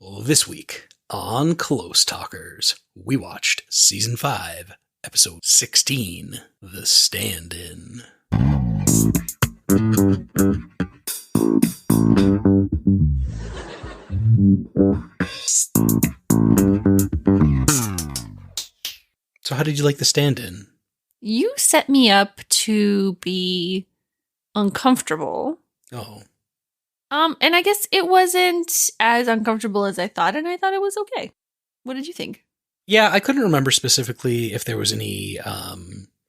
This week on Close Talkers, we watched Season 5, Episode 16, The Stand-In. So how did you like The Stand-In? You set me up to be uncomfortable. Oh. And I guess it wasn't as uncomfortable as I thought, and I thought it was okay. What did you think? Yeah, I couldn't remember specifically if there was any,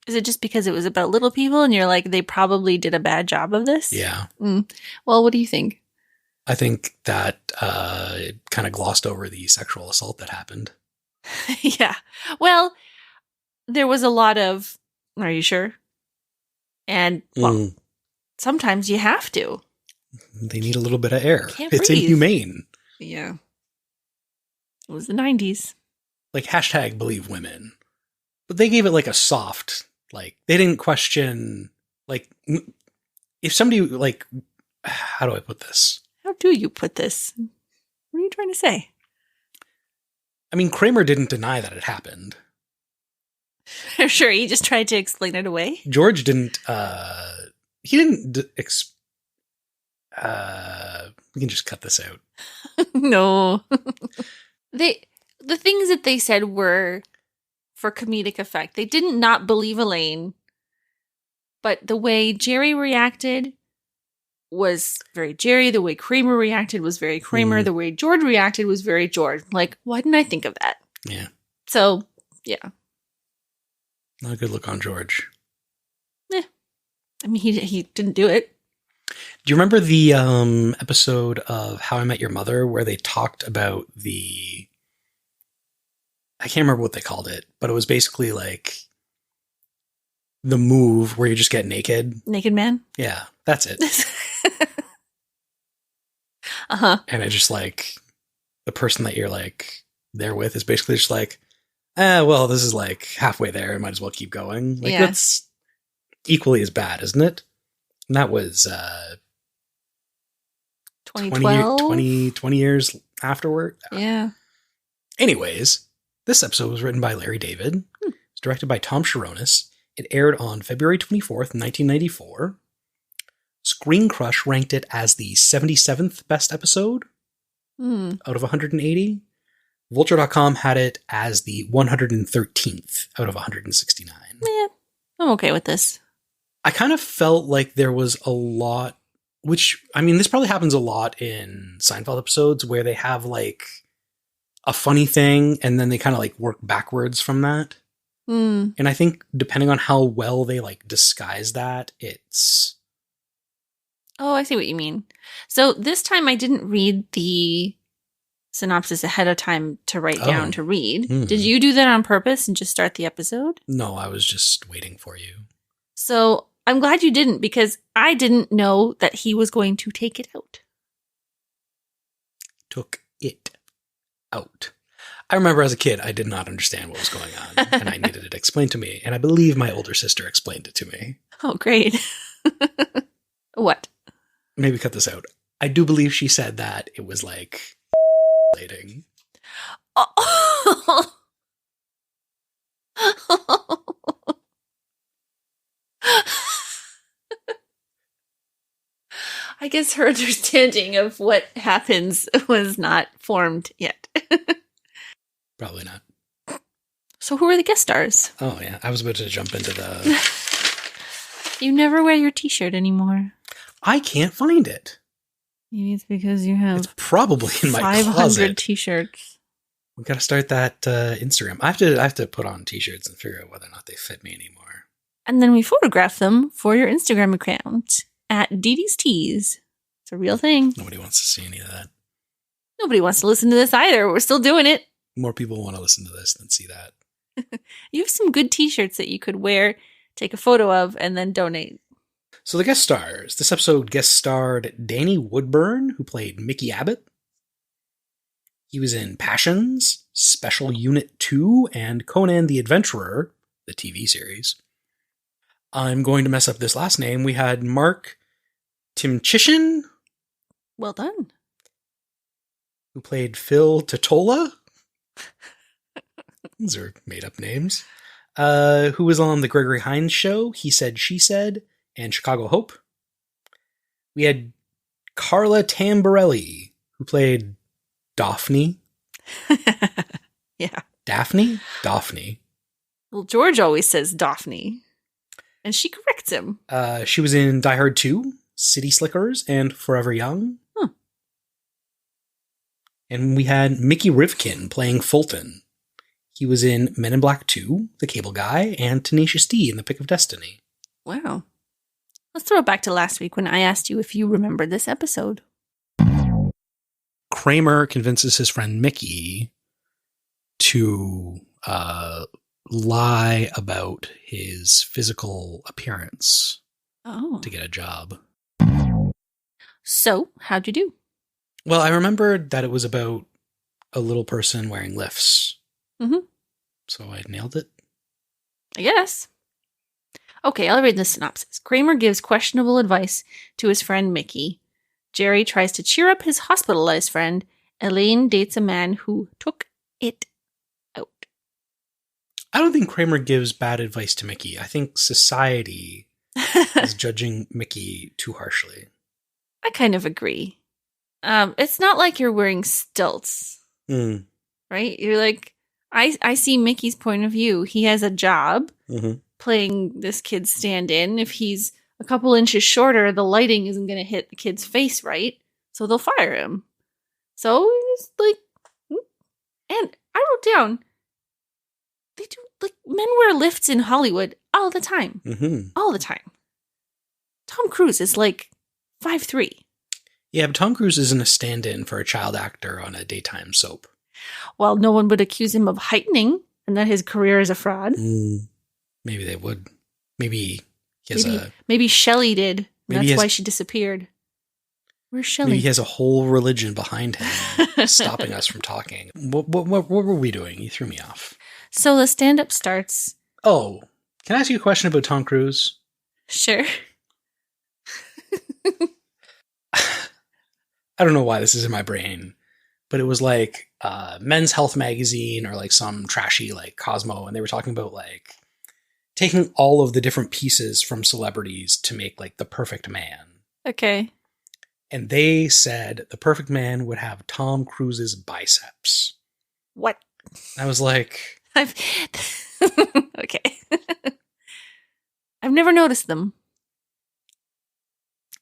Is it just because it was about little people and you're like, they probably did a bad job of this? Yeah. Well, what do you think? I think that it kind of glossed over the sexual assault that happened. Yeah. Well, there was a lot of, are you sure? And, well, sometimes you have to. They need a little bit of air. It's breathe. inhumane. Yeah. It was the 90s. Like, hashtag believe women. But they gave it like a soft, like, they didn't question, like, if somebody, like, how do I put this? How do you put this? What are you trying to say? I mean, Kramer didn't deny that it happened. Sure, he just tried to explain it away. George didn't, he didn't, we can just cut this out. No. The things that they said were for comedic effect. They didn't not believe Elaine, but the way Jerry reacted was very Jerry. The way Kramer reacted was very Kramer. The way George reacted was very George. Like, why didn't I think of that? Yeah. So, yeah. Not a good look on George. I mean, he didn't do it. Do you remember the episode of How I Met Your Mother where they talked about the... I can't remember what they called it, but it was basically like the move where you just get naked. Naked man? Yeah, that's it. Uh-huh. And I just like, the person that you're like there with is basically just like, well, this is like halfway there. I might as well keep going. Like, that's equally as bad, isn't it? And that was 20 years afterward. Yeah. Anyways, this episode was written by Larry David. It's directed by Tom Sharonis. It aired on February 24th, 1994. Screen Crush ranked it as the 77th best episode out of 180. Vulture.com had it as the 113th out of 169. Yeah, I'm okay with this. I kind of felt like there was a lot, which, I mean, this probably happens a lot in Seinfeld episodes where they have like a funny thing and then they kind of like work backwards from that. And I think depending on how well they like disguise that, it's... Oh, I see what you mean. So this time I didn't read the synopsis ahead of time to write down to read. Did you do that on purpose and just start the episode? No, I was just waiting for you. So I'm glad you didn't, because I didn't know that he was going to take it out. Took it out. I remember as a kid, I did not understand what was going on, and I needed it explained to me, and I believe my older sister explained it to me. Oh, great. What? Maybe cut this out. I do believe she said that it was like dating. Oh. I guess her understanding of what happens was not formed yet. Probably not. So who are the guest stars? Oh, yeah. I was about to jump into the... You never wear your t-shirt anymore. I can't find it. Maybe it's because you have... It's probably in my 500 closet. t-shirts. We got to start that Instagram. I have to put on t-shirts and figure out whether or not they fit me anymore. And then we photograph them for your Instagram account at Dee Dee's Tees. It's a real thing. Nobody wants to see any of that. Nobody wants to listen to this either. We're still doing it. More people want to listen to this than see that. You have some good t-shirts that you could wear, take a photo of, and then donate. So the guest stars. This episode guest starred Danny Woodburn, who played Mickey Abbott. He was in Passions, Special Unit 2, and Conan the Adventurer, the TV series. I'm going to mess up this last name. We had Mark Timchishin. Well done. who played Phil Totola. These are made-up names. Who was on The Gregory Hines Show, He Said, She Said, and Chicago Hope. We had Carla Tamborelli, who played Daphne. Yeah. Daphne? Daphne. Well, George always says Daphne. And she corrects him. She was in Die Hard 2, City Slickers, and Forever Young. Huh. And we had Mickey Rivkin playing Fulton. He was in Men in Black 2, The Cable Guy, and Tenacious D in The Pick of Destiny. Wow. Let's throw it back to last week when I asked you if you remembered this episode. Kramer convinces his friend Mickey to lie about his physical appearance to get a job. So, how'd you do? Well, I remembered that it was about a little person wearing lifts. Mm-hmm. So I nailed it. I guess. Okay, I'll read the synopsis. Kramer gives questionable advice to his friend Mickey. Jerry tries to cheer up his hospitalized friend. Elaine dates a man who took it out. I don't think Kramer gives bad advice to Mickey. I think society is judging Mickey too harshly. I kind of agree. It's not like you're wearing stilts, right? You're like, I see Mickey's point of view. He has a job playing this kid's stand-in. If he's a couple inches shorter, the lighting isn't going to hit the kid's face right, so they'll fire him. So it's like, and I wrote down, they do, like, men wear lifts in Hollywood all the time. All the time. Tom Cruise is like 5'3". Yeah, but Tom Cruise isn't a stand-in for a child actor on a daytime soap. Well, no one would accuse him of heightening and that his career is a fraud. Maybe they would. Maybe he has maybe Shelley did. Maybe that's why she disappeared. Where's Shelley? Maybe he has a whole religion behind him stopping us from talking. What were we doing? You threw me off. So the stand-up starts. Oh, can I ask you a question about Tom Cruise? Sure. I don't know why this is in my brain, but it was like Men's Health magazine or like some trashy like Cosmo, and they were talking about like taking all of the different pieces from celebrities to make like the perfect man. Okay. And they said the perfect man would have Tom Cruise's biceps. What? I was like... Okay. I've never noticed them.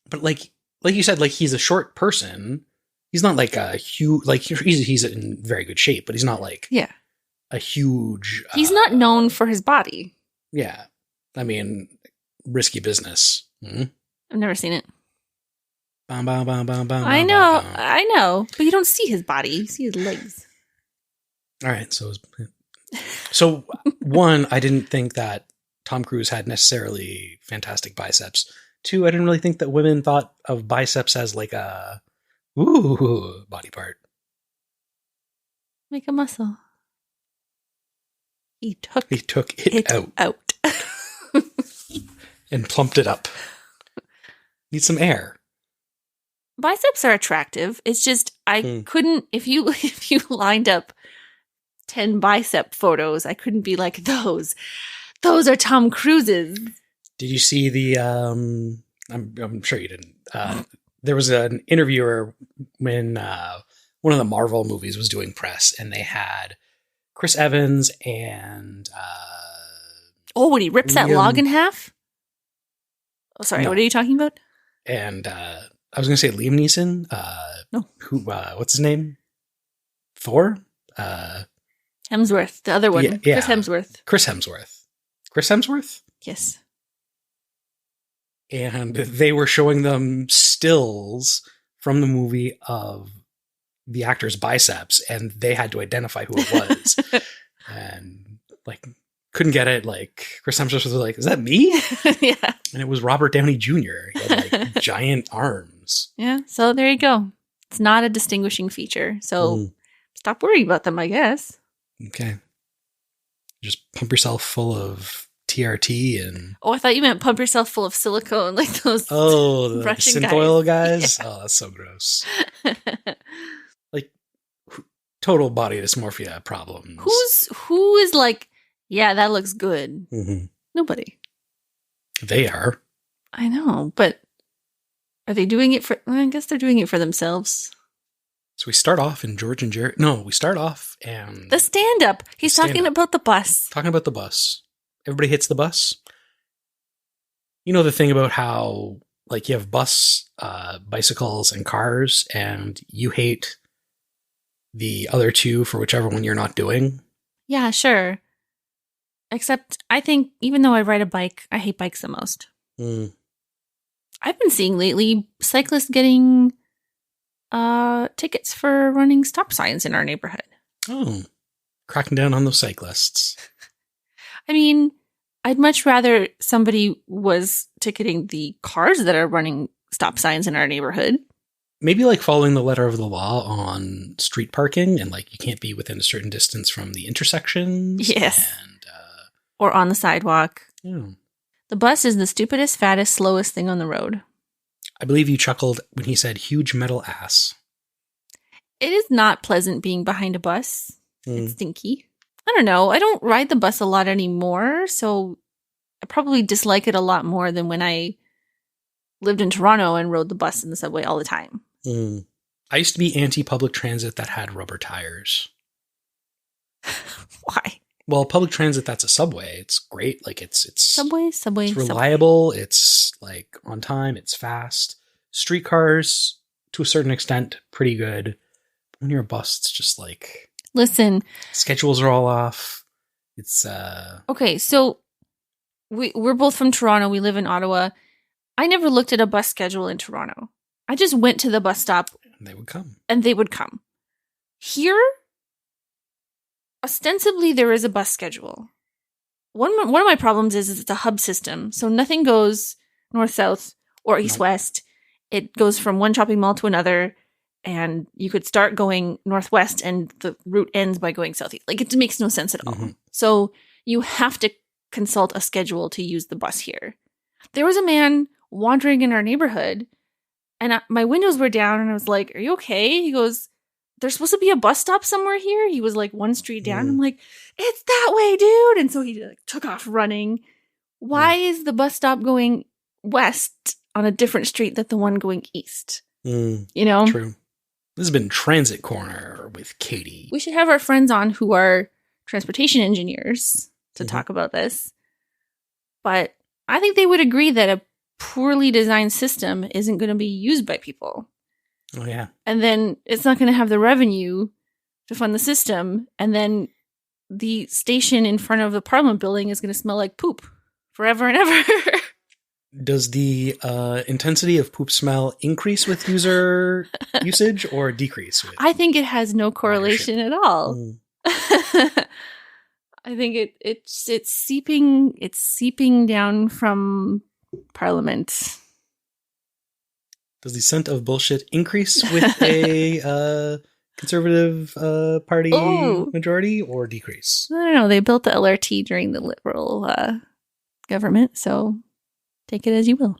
But like you said, like he's a short person. He's not like a huge, like he's in very good shape, but he's not like a huge. He's not known for his body. Yeah, I mean, risky business. I've never seen it. Bam, bam, bam, bam, bam, I know, but you don't see his body; you see his legs. All right, so one, I didn't think that Tom Cruise had necessarily fantastic biceps. Two, I didn't really think that women thought of biceps as like a body part. Make a muscle. He took it out. And plumped it up. Need some air. Biceps are attractive. It's just I couldn't if you lined up 10 bicep photos, I couldn't be like those are Tom Cruise's. Did you see the I'm sure you didn't. There was an interviewer when one of the Marvel movies was doing press, and they had Chris Evans and when he rips that log in half? Oh, sorry, no. What are you talking about? And I was going to say Liam Neeson. No. Who? What's his name? Thor? Hemsworth, the other one. Yeah. Chris Hemsworth. Chris Hemsworth? Yes. And they were showing them stills from the movie of the actor's biceps, and they had to identify who it was. And like couldn't get it. Like Chris Hemsworth was like, "Is that me?" Yeah. And it was Robert Downey Jr. He had like giant arms. Yeah. So there you go. It's not a distinguishing feature. So stop worrying about them, I guess. Okay. Just pump yourself full of TRT and... Oh, I thought you meant pump yourself full of silicone, like those the Russian synth guys. oil guys? Yeah. Oh, that's so gross. Like, total body dysmorphia problems. Who is like, yeah, that looks good? Mm-hmm. Nobody. They are. I know, but are they doing it for... I guess they're doing it for themselves. So we start off in George and Jerry... No, we start off and... The stand-up. He's talking about the bus. Talking about the bus. Everybody hits the bus. You know the thing about how, like, you have bus, bicycles, and cars, and you hate the other two for whichever one you're not doing? Yeah, sure. Except I think even though I ride a bike, I hate bikes the most. Mm. I've been seeing lately cyclists getting tickets for running stop signs in our neighborhood. Oh, cracking down on those cyclists. I mean, I'd much rather somebody was ticketing the cars that are running stop signs in our neighborhood. Maybe like following the letter of the law on street parking, and like you can't be within a certain distance from the intersections. Yes. And, or on the sidewalk. yeah. The bus is the stupidest, fattest, slowest thing on the road. I believe you chuckled when he said huge metal ass. It is not pleasant being behind a bus. It's stinky. I don't know. I don't ride the bus a lot anymore, so I probably dislike it a lot more than when I lived in Toronto and rode the bus and the subway all the time. Mm. I used to be anti-public transit that had rubber tires. Why? Well, public transit that's a subway. It's great. Like it's Subway. It's reliable. It's like on time. It's fast. Streetcars, to a certain extent, pretty good. When you're a bus, it's just like... Listen. Schedules are all off. It's... Okay, so we're both from Toronto. We live in Ottawa. I never looked at a bus schedule in Toronto. I just went to the bus stop. And they would come. Here, ostensibly, there is a bus schedule. One of my problems is it's a hub system. So nothing goes north-south or east-west. It goes from one shopping mall to another. And you could start going northwest and the route ends by going southeast. Like, it makes no sense at all. Mm-hmm. So you have to consult a schedule to use the bus here. There was a man wandering in our neighborhood and my windows were down and I was like, are you okay? He goes, there's supposed to be a bus stop somewhere here. He was like one street down. I'm like, it's that way, dude. And so he like took off running. Why is the bus stop going west on a different street than the one going east? You know? True. This has been Transit Corner with Katie. We should have our friends on who are transportation engineers to talk about this. But I think they would agree that a poorly designed system isn't going to be used by people. Oh, yeah. And then it's not going to have the revenue to fund the system. And then the station in front of the Parliament building is going to smell like poop forever and ever. Does the intensity of poop smell increase with user usage or decrease? With I think it has no correlation at all. I think it's seeping down from Parliament. Does the scent of bullshit increase with a Conservative Party majority or decrease? I don't know. They built the LRT during the Liberal government, so take it as you will.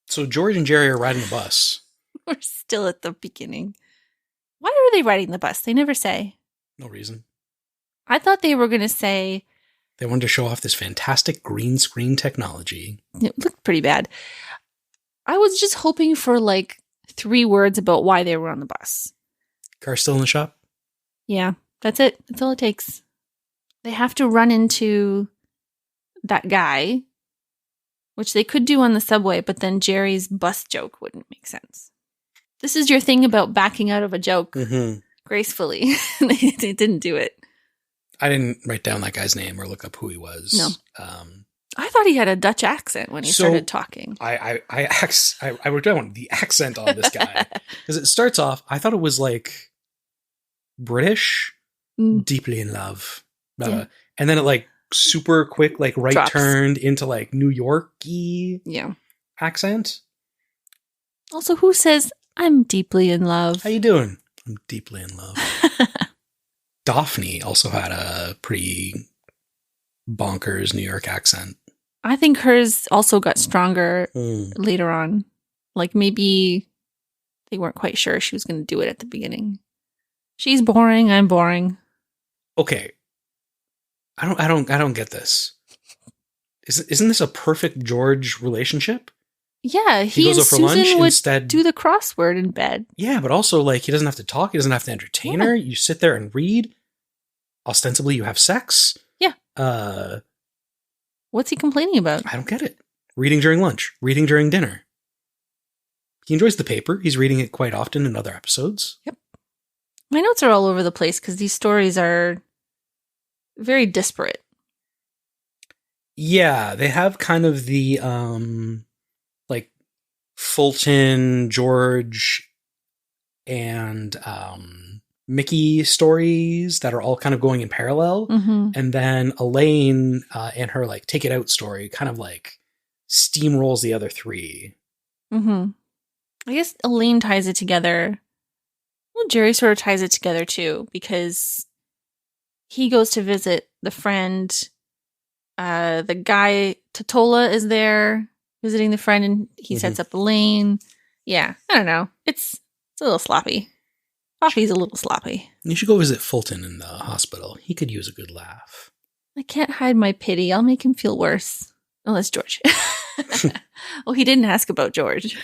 So George and Jerry are riding the bus. We're still at the beginning. Why are they riding the bus? They never say. No reason. I thought they were going to say... They wanted to show off this fantastic green screen technology. It looked pretty bad. I was just hoping for like 3 words about why they were on the bus. Car still in the shop? Yeah, that's it. That's all it takes. They have to run into that guy, which they could do on the subway, but then Jerry's bus joke wouldn't make sense. This is your thing about backing out of a joke gracefully. They didn't do it. I didn't write down that guy's name or look up who he was. No. I thought he had a Dutch accent when he started talking. I wrote down the accent on this guy. Because it starts off, I thought it was like British, deeply in love. Yeah. And then it like super quick, like right Drops. turned into like New York-y accent. Also, who says, I'm deeply in love? How you doing? I'm deeply in love. Daphne also had a pretty bonkers New York accent. I think hers also got stronger later on. Like maybe they weren't quite sure she was going to do it at the beginning. She's boring. I'm boring. Okay. I don't get this. Isn't this a perfect George relationship? Yeah, He he goes and out for Susan lunch would instead. do the crossword in bed. Yeah, but also, like, he doesn't have to talk. He doesn't have to entertain her. You sit there and read. Ostensibly, you have sex. Yeah. What's he complaining about? I don't get it. Reading during lunch. Reading during dinner. He enjoys the paper. He's reading it quite often in other episodes. Yep. My notes are all over the place because these stories are very disparate. Yeah, they have kind of the, like, Fulton, George, and Mickey stories that are all kind of going in parallel. Mm-hmm. And then Elaine and her, like, Take It Out story kind of, like, steamrolls the other three. Mm-hmm. I guess Elaine ties it together. Well, Jerry sort of ties it together, too, because he goes to visit the friend. The guy, Totola, is there visiting the friend, and he sets up Elaine. Yeah, I don't know. It's a little sloppy. Coffee's a little sloppy. You should go visit Fulton in the hospital. He could use a good laugh. I can't hide my pity. I'll make him feel worse. Unless George. Well, he didn't ask about George.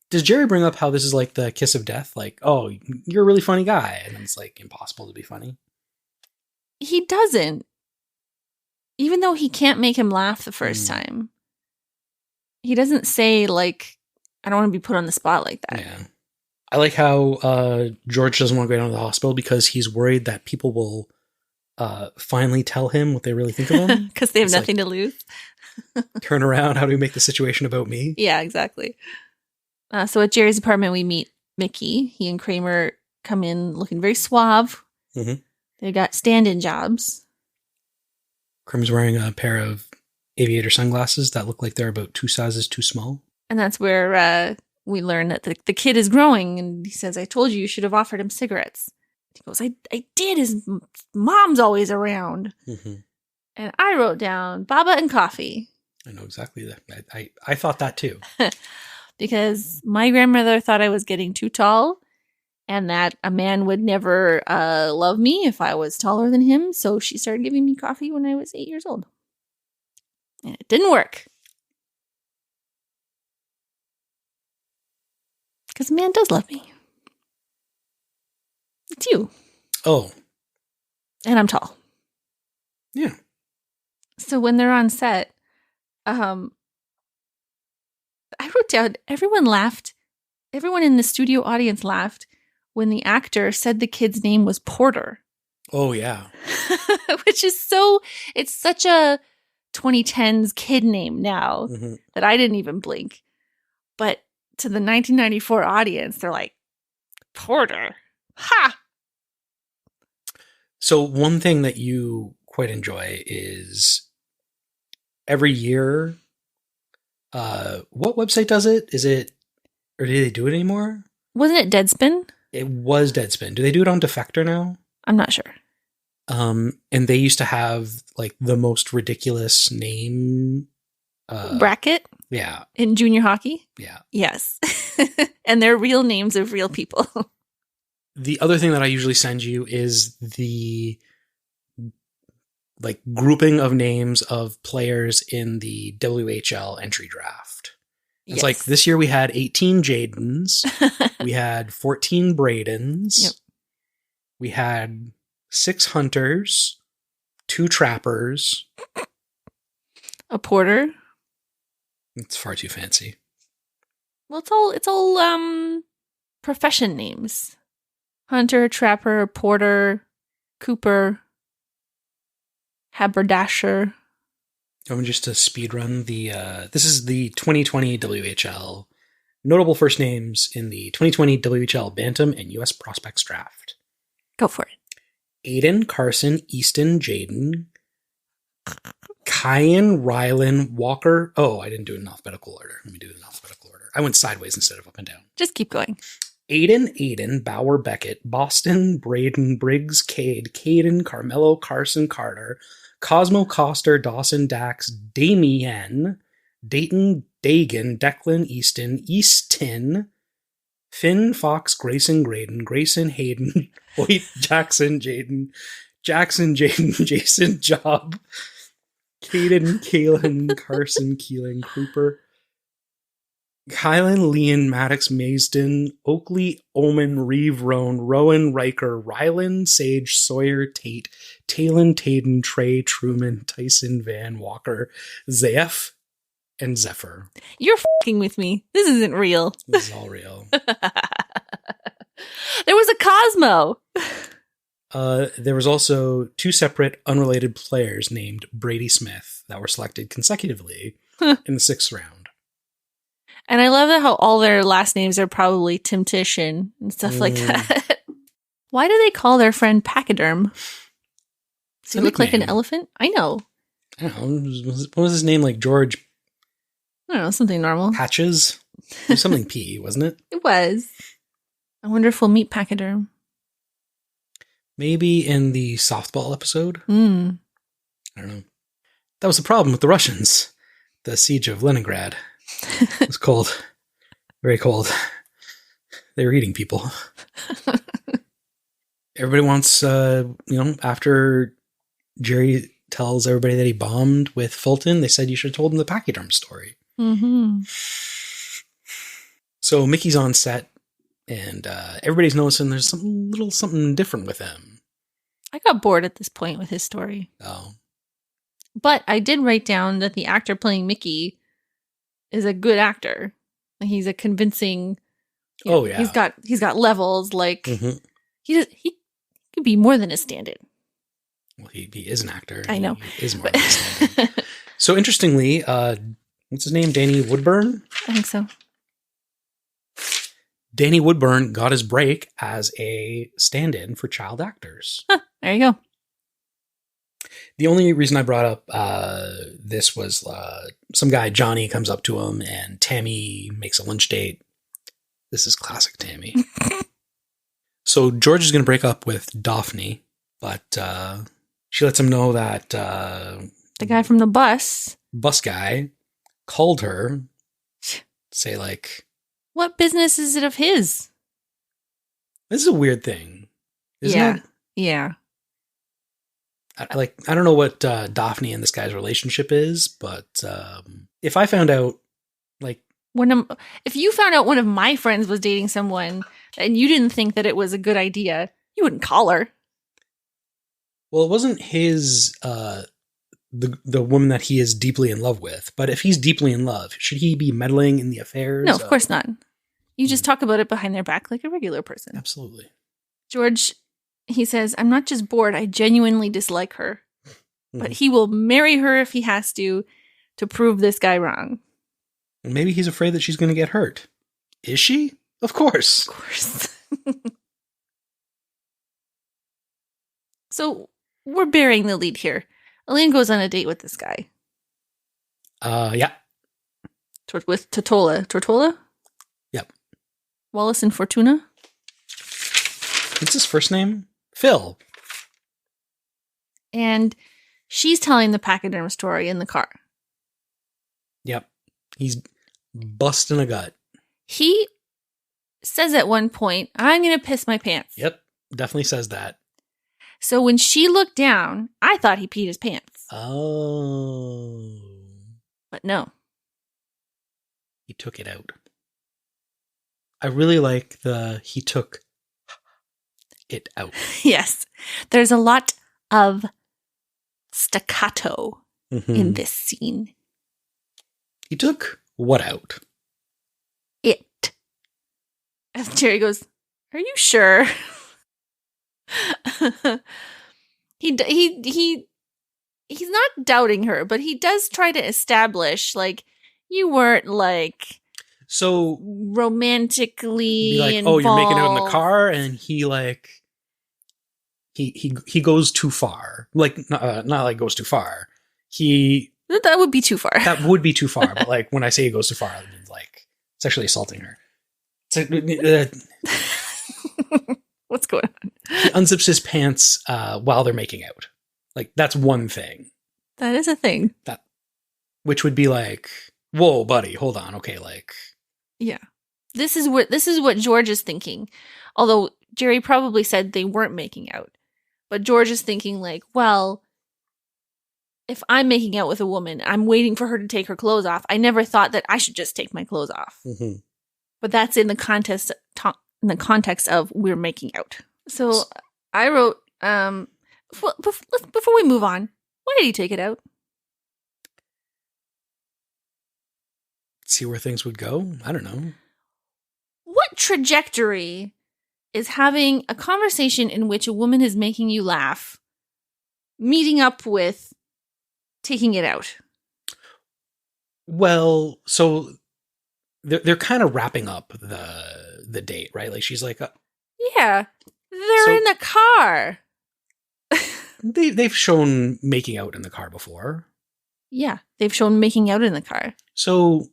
Does Jerry bring up how this is like the kiss of death? Like, oh, you're a really funny guy. And it's like impossible to be funny. He doesn't. Even though he can't make him laugh the first time. He doesn't say, like, I don't want to be put on the spot like that. Yeah. I like how George doesn't want to go down to the hospital because he's worried that people will finally tell him what they really think of him. Because they have nothing to lose. Turn around. How do we make the situation about me? Yeah, exactly. So at Jerry's apartment, we meet Mickey. He and Kramer come in looking very suave. Mm-hmm. They got stand-in jobs. Kramer's wearing a pair of aviator sunglasses that look like they're about 2 sizes too small. And that's where we learn that the kid is growing. And he says, I told you should have offered him cigarettes. He goes, I did. His mom's always around. Mm-hmm. And I wrote down Baba and coffee. I know exactly that. I thought that too. Because my grandmother thought I was getting too tall and that a man would never love me if I was taller than him. So she started giving me coffee when I was 8 years old. And it didn't work. Because a man does love me. It's you. Oh. And I'm tall. Yeah. So when they're on set, I wrote down, everyone laughed. Everyone in the studio audience laughed when the actor said the kid's name was Porter. Oh, yeah. Which is it's such a 2010s kid name now that I didn't even blink. But to the 1994 audience, they're like, Porter. Ha! So one thing that you quite enjoy is every year, what website does it? Is it, or do they do it anymore? Wasn't it Deadspin? It was Deadspin. Do they do it on Defector now? I'm not sure. And they used to have like the most ridiculous name bracket. Yeah. In junior hockey. Yeah. Yes. And they're real names of real people. The other thing that I usually send you is the like grouping of names of players in the WHL entry draft. It's like this year we had 18 Jadens. We had 14 Bradens. Yep. We had 6 Hunters, 2 Trappers. A Porter. It's far too fancy. Well, it's all profession names. Hunter, Trapper, Porter, Cooper, Haberdasher. I'm just to speed run the this is the 2020 WHL notable first names in the 2020 WHL Bantam and US Prospects Draft. Go for it. Aiden, Carson, Easton, Jaden, Kyan, Rylan, Walker. Oh, I didn't do it in alphabetical order. Let me do it in alphabetical order. I went sideways instead of up and down. Just keep going. Aiden, Bauer, Beckett, Boston, Braden, Briggs, Cade, Caden, Carmelo, Carson, Carter, Cosmo, Coster, Dawson, Dax, Damien, Dayton, Dagan, Declan, Easton, Finn, Fox, Grayson, Graydon, Grayson, Hayden, Hoyt, Jackson, Jaden, Jason, Job, Caden, Kalen, Carson, Keelan, Cooper, Kylan, Leon, Maddox, Maysden, Oakley, Omen, Reeve, Rowan, Riker, Rylan, Sage, Sawyer, Tate, Talon, Taden, Trey, Truman, Tyson, Van, Walker, Zeph, and Zephyr. You're f***ing with me. This isn't real. This is all real. There was a Cosmo. There was also 2 separate, unrelated players named Brady Smith that were selected consecutively in the 6th round. And I love that how all their last names are probably Tim Tish and stuff like that. Why do they call their friend Pachyderm? Does he look like an elephant? I know. I don't know. What was his name? Like George? I don't know. Something normal. Patches? It was something P, wasn't it? It was. I wonder if we'll meet Pachyderm. Maybe in the softball episode? I don't know. That was the problem with the Russians. The siege of Leningrad. It was cold. Very cold. They were eating people. Everybody wants, after Jerry tells everybody that he bombed with Fulton, they said you should have told him the Pachyderm story. Mm-hmm. So Mickey's on set, and everybody's noticing there's something different with him. I got bored at this point with his story. Oh. But I did write down that the actor playing Mickey is a good actor. He's a convincing. Yeah. He's got levels. Like he could be more than a stand-in. Well, he is an actor. I know. He is more than a stand-in. So interestingly, what's his name? Danny Woodburn? I think so. Danny Woodburn got his break as a stand-in for child actors. Huh, there you go. The only reason I brought up this was some guy, Johnny, comes up to him and Tammy makes a lunch date. This is classic Tammy. So George is going to break up with Daphne, but she lets him know that the guy from the bus guy called her, say like, what business is it of his? This is a weird thing, isn't it? Yeah. I don't know what Daphne and this guy's relationship is, but if I found out, like, if you found out one of my friends was dating someone and you didn't think that it was a good idea, you wouldn't call her. Well, it wasn't his the woman that he is deeply in love with, but if he's deeply in love, should he be meddling in the affairs? No, of course not. You just talk about it behind their back like a regular person. Absolutely. George, he says, I'm not just bored, I genuinely dislike her. But he will marry her if he has to prove this guy wrong. Maybe he's afraid that she's going to get hurt. Is she? Of course. Of course. So, we're burying the lead here. Elaine goes on a date with this guy. Yeah. With Tortola. Tortola? Yep. Wallace and Fortuna? What's his first name? Phil. And she's telling the pachyderm story in the car. Yep. He's busting a gut. He says at one point, I'm going to piss my pants. Yep. Definitely says that. So when she looked down, I thought he peed his pants. Oh. But no. He took it out. I really like he took it out. Yes. There's a lot of staccato in this scene. He took what out? It. And Jerry goes, are you sure? He's not doubting her, but he does try to establish, like, you weren't, like, so romantically like, involved. oh, you're making out in the car, and he like he goes too far. Like not like goes too far. That would be too far. That would be too far. But like when I say he goes too far, it means like sexually assaulting her. It's like, What's going on? He unzips his pants while they're making out. Like that's one thing. That is a thing. Which would be like, whoa, buddy, hold on. Okay, like. Yeah. This is what George is thinking. Although Jerry probably said they weren't making out. But George is thinking like, well, if I'm making out with a woman, I'm waiting for her to take her clothes off. I never thought that I should just take my clothes off. Mm-hmm. But that's in the context of we're making out. So I wrote, before we move on, why did he take it out? See where things would go? I don't know. What trajectory is having a conversation in which a woman is making you laugh, meeting up with taking it out? Well, so they're kind of wrapping up the date, right? Like she's like, yeah, they're in the car. they've shown making out in the car before. Yeah, they've shown making out in the car. So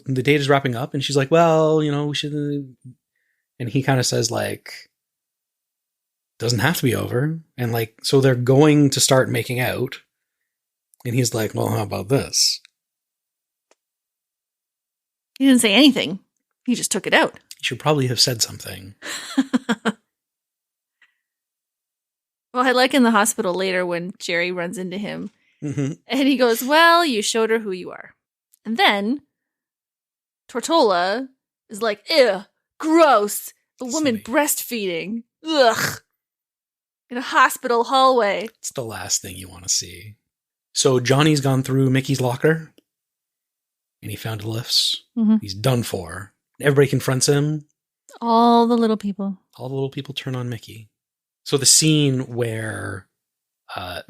the date is wrapping up, and she's like, well, we should. And he kind of says like, doesn't have to be over, and like, so they're going to start making out, and he's like, well, how about this? He didn't say anything. He just took it out. He should probably have said something. Well, I like in the hospital later when Jerry runs into him, mm-hmm. and he goes, well, you showed her who you are. And then Tortola is like, ew, gross. A woman breastfeeding. Ugh. In a hospital hallway. It's the last thing you want to see. So Johnny's gone through Mickey's locker, and he found the lifts. Mm-hmm. He's done for. Everybody confronts him. All the little people. All the little people turn on Mickey. So the scene where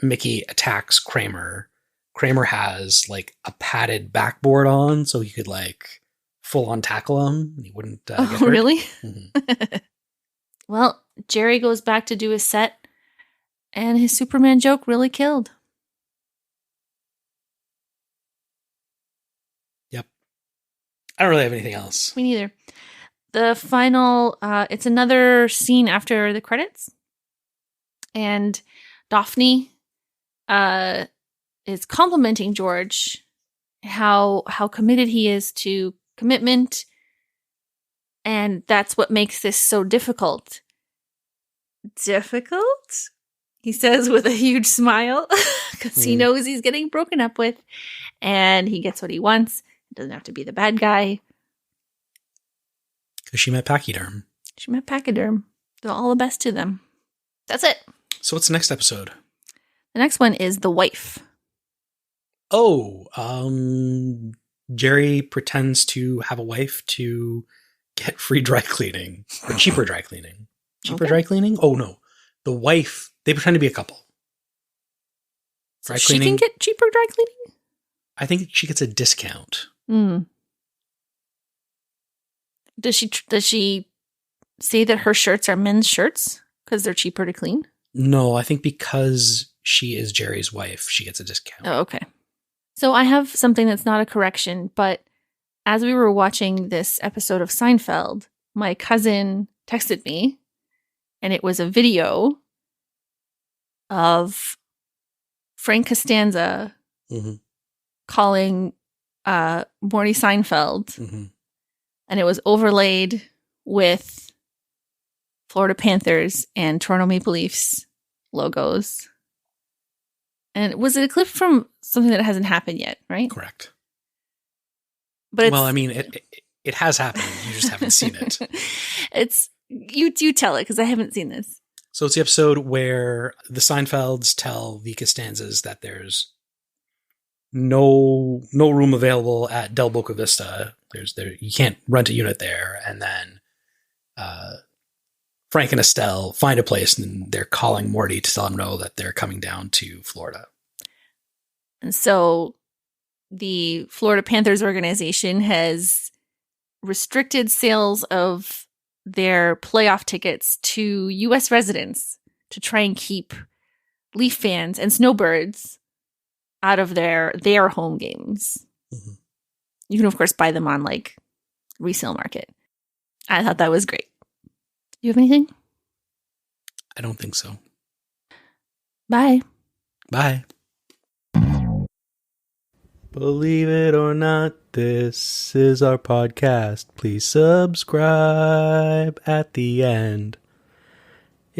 Mickey attacks Kramer has like a padded backboard on, so he could like full on tackle him. And he wouldn't get hurt. Really? Mm-hmm. Well, Jerry goes back to do his set, and his Superman joke really killed. Yep. I don't really have anything else. Me neither. The final, it's another scene after the credits. And Daphne is complimenting George how committed he is to commitment, and that's what makes this so difficult. Difficult? He says with a huge smile, because he knows he's getting broken up with, and he gets what he wants. It doesn't have to be the bad guy. Because she met Pachyderm. She met Pachyderm. So all the best to them. That's it. So what's the next episode? The next one is The Wife. Oh, Jerry pretends to have a wife to get free dry cleaning. Or cheaper dry cleaning. Cheaper dry cleaning? Oh, no. The wife, they pretend to be a couple. So she can get cheaper dry cleaning? I think she gets a discount. Mm. Does she say that her shirts are men's shirts because they're cheaper to clean? No, I think because she is Jerry's wife, she gets a discount. Oh, okay. So I have something that's not a correction, but as we were watching this episode of Seinfeld, my cousin texted me, and it was a video of Frank Costanza calling Morty Seinfeld, and it was overlaid with Florida Panthers and Toronto Maple Leafs logos. And was it a clip from something that hasn't happened yet, right? Correct. But well, I mean, it has happened. You just haven't seen it. It's you tell it, because I haven't seen this. So it's the episode where the Seinfelds tell the Costanzas that there's no room available at Del Boca Vista. You can't rent a unit there. And then Frank and Estelle find a place, and they're calling Morty to tell him no, that they're coming down to Florida. And so the Florida Panthers organization has restricted sales of their playoff tickets to U.S. residents to try and keep Leaf fans and snowbirds out of their home games. Mm-hmm. You can, of course, buy them on like resale market. I thought that was great. You have anything? I don't think so. Bye. Bye. Believe it or not, this is our podcast. Please subscribe at the end.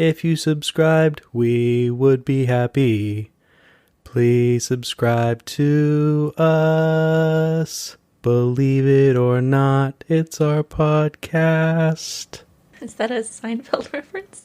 If you subscribed, we would be happy. Please subscribe to us. Believe it or not, it's our podcast. Is that a Seinfeld reference?